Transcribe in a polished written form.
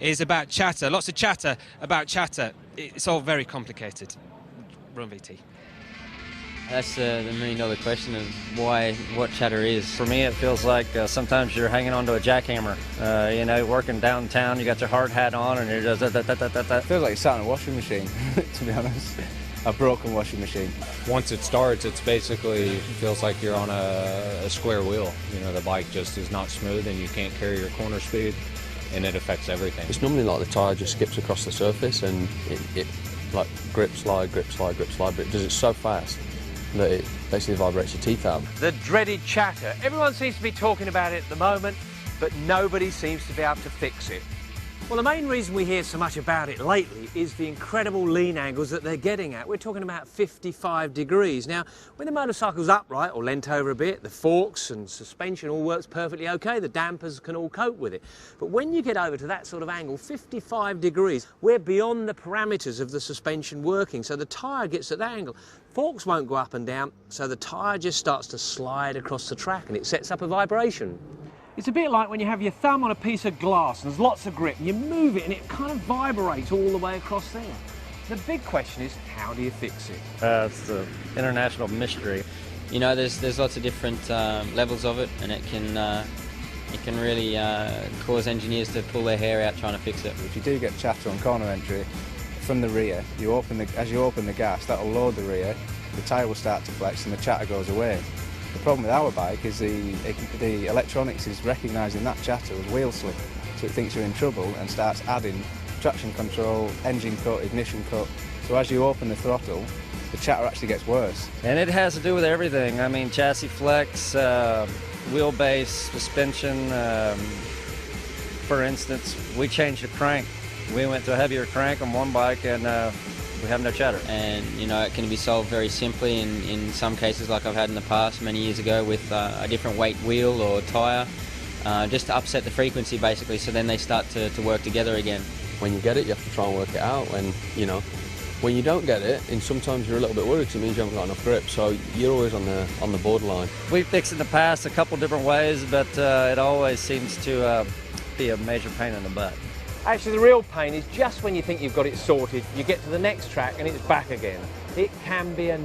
is about chatter. Lots of chatter about chatter. It's all very complicated. Run VT. That's the million-dollar question of what chatter is. For me, it feels like sometimes you're hanging onto a jackhammer. You know, working downtown, you got your hard hat on, and you're just It feels like you're sat in a washing machine, to be honest. A broken washing machine. Once it starts, it's basically feels like you're on a square wheel. You know, the bike just is not smooth, and you can't carry your corner speed, and it affects everything. It's normally like the tyre just skips across the surface, and it like grip, slide, grip, slide, grip, slide, but it does it so fast that it basically vibrates your teeth out. The dreaded chatter. Everyone seems to be talking about it at the moment, but nobody seems to be able to fix it. Well, the main reason we hear so much about it lately is the incredible lean angles that they're getting at. We're talking about 55 degrees. Now, when the motorcycle's upright or leant over a bit, the forks and suspension all works perfectly okay. The dampers can all cope with it. But when you get over to that sort of angle, 55 degrees, we're beyond the parameters of the suspension working, so the tyre gets at that angle. Forks won't go up and down, so the tyre just starts to slide across the track and it sets up a vibration. It's a bit like when you have your thumb on a piece of glass and there's lots of grip and you move it and it kind of vibrates all the way across there. The big question is, how do you fix it? it's the international mystery. You know, there's lots of different levels of it, and it can really cause engineers to pull their hair out trying to fix it. If you do get chatter on corner entry from the rear, as you open the gas, that'll load the rear, the tyre will start to flex and the chatter goes away. The problem with our bike is the electronics is recognising that chatter as wheel slip, so it thinks you're in trouble and starts adding traction control, engine cut, ignition cut. So as you open the throttle, the chatter actually gets worse. And it has to do with everything. I mean, chassis flex, wheelbase, suspension. For instance, we changed the crank. We went to a heavier crank on one bike and we have no chatter. And, you know, it can be solved very simply in some cases, like I've had in the past many years ago, with a different weight wheel or tyre, just to upset the frequency basically, so then they start to work together again. When you get it, you have to try and work it out, and you know, when you don't get it, and sometimes you're a little bit worried because it means you haven't got enough grip, so you're always on the borderline. We've fixed it in the past a couple different ways, but it always seems to be a major pain in the butt. Actually, the real pain is just when you think you've got it sorted, you get to the next track and it's back again. It can be a